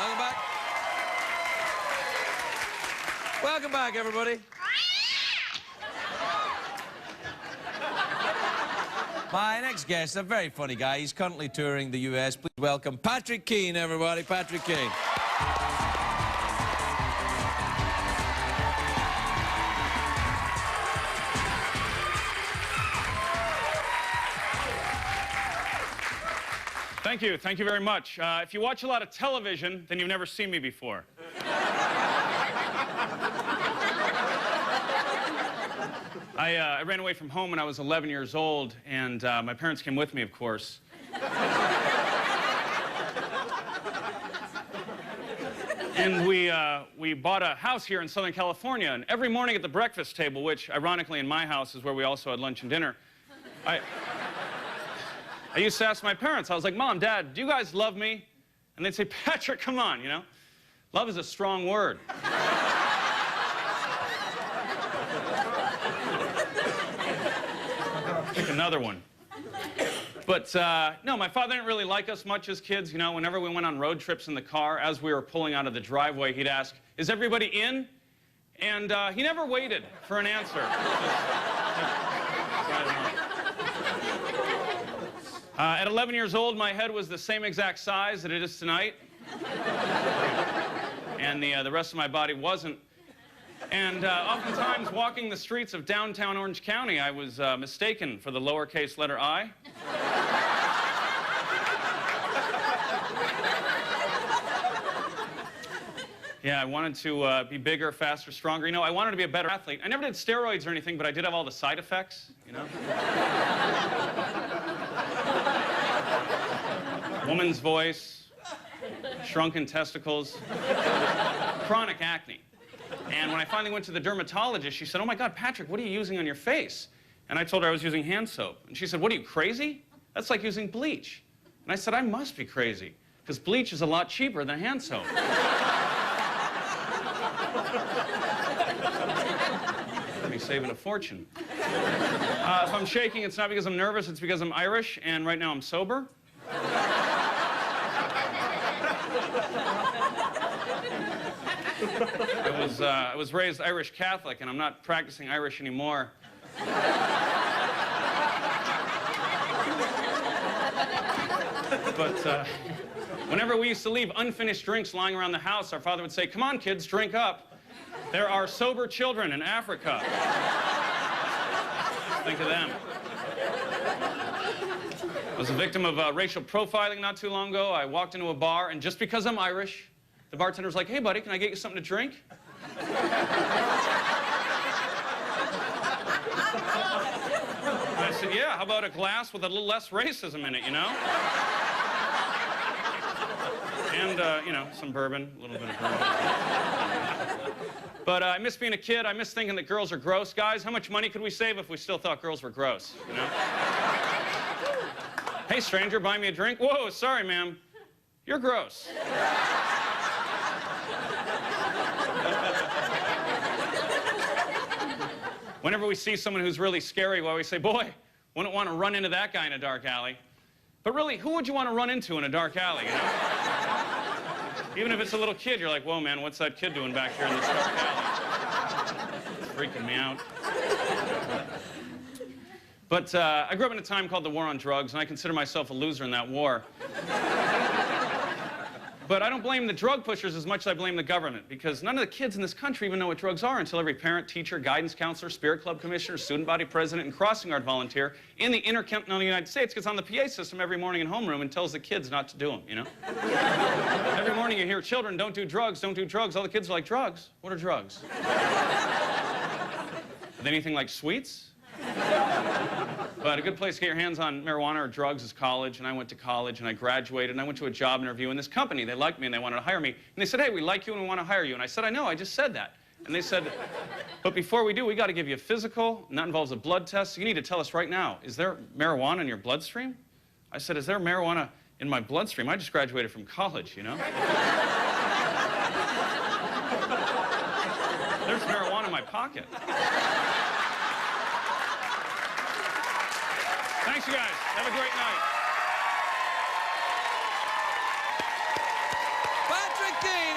Welcome back. Welcome back, everybody. My next guest is a very funny guy. He's currently touring the US. Please welcome Patrick Keane, everybody. Patrick Keane. Thank you. Thank you very much. If you watch a lot of television, then you've never seen me before. I ran away from home when I was 11 years old, and my parents came with me, of course. And we bought a house here in Southern California, and every morning at the breakfast table, which, ironically, in my house is where we also had lunch and dinner, I used to ask my parents, I was like, Mom, Dad, do you guys love me? And they'd say, Patrick, come on, you know? Love is a strong word. Pick another one. But, no, my father didn't really like us much as kids, you know? Whenever we went on road trips in the car, as we were pulling out of the driveway, he'd ask, is everybody in? And he never waited for an answer. At 11 years old, my head was the same exact size that it is tonight. And the rest of my body wasn't. And oftentimes, walking the streets of downtown Orange County, I was mistaken for the lowercase letter I. Yeah, I wanted to be bigger, faster, stronger. You know, I wanted to be a better athlete. I never did steroids or anything, but I did have all the side effects, you know? Woman's voice, shrunken testicles, chronic acne. And when I finally went to the dermatologist, she said, oh my God, Patrick, what are you using on your face? And I told her I was using hand soap. And she said, what are you, crazy? That's like using bleach. And I said, I must be crazy, because bleach is a lot cheaper than hand soap. I'll be saving a fortune. If I'm shaking, it's not because I'm nervous, it's because I'm Irish, and right now I'm sober. I was raised Irish Catholic, and I'm not practicing Irish anymore. But whenever we used to leave unfinished drinks lying around the house, our father would say, come on, kids, drink up. There are sober children in Africa. Think of them. I was a victim of racial profiling not too long ago. I walked into a bar, and just because I'm Irish, the bartender was like, hey, buddy, can I get you something to drink? I said, yeah, how about a glass with a little less racism in it, you know? And, you know, some bourbon, a little bit of bourbon. But I miss being a kid. I miss thinking that girls are gross. Guys, how much money could we save if we still thought girls were gross, you know? Hey, stranger, buy me a drink. Whoa, sorry, ma'am. You're gross. Whenever we see someone who's really scary, we always say, boy, wouldn't want to run into that guy in a dark alley. But really, who would you want to run into in a dark alley, you know? Even if it's a little kid, you're like, whoa, man, what's that kid doing back here in this dark alley? It's freaking me out. But I grew up in a time called the war on drugs, and I consider myself a loser in that war. But I don't blame the drug pushers as much as I blame the government, because none of the kids in this country even know what drugs are until every parent, teacher, guidance counselor, spirit club commissioner, student body president, and crossing guard volunteer in the intercontinental United States gets on the PA system every morning in homeroom and tells the kids not to do them, you know? Every morning you hear, children, don't do drugs, don't do drugs. All the kids are like, drugs? What are drugs? Are they anything like sweets? But a good place to get your hands on marijuana or drugs is college, and I went to college, and I graduated, and I went to a job interview in this company. They liked me, and they wanted to hire me. And they said, hey, we like you, and we want to hire you. And I said, I know, I just said that. And they said, but before we do, we got to give you a physical, and that involves a blood test. So you need to tell us right now, is there marijuana in your bloodstream? I said, is there marijuana in my bloodstream? I just graduated from college, you know? There's marijuana in my pocket. Thanks, you guys. Have a great night. Patrick! Patrick Keane.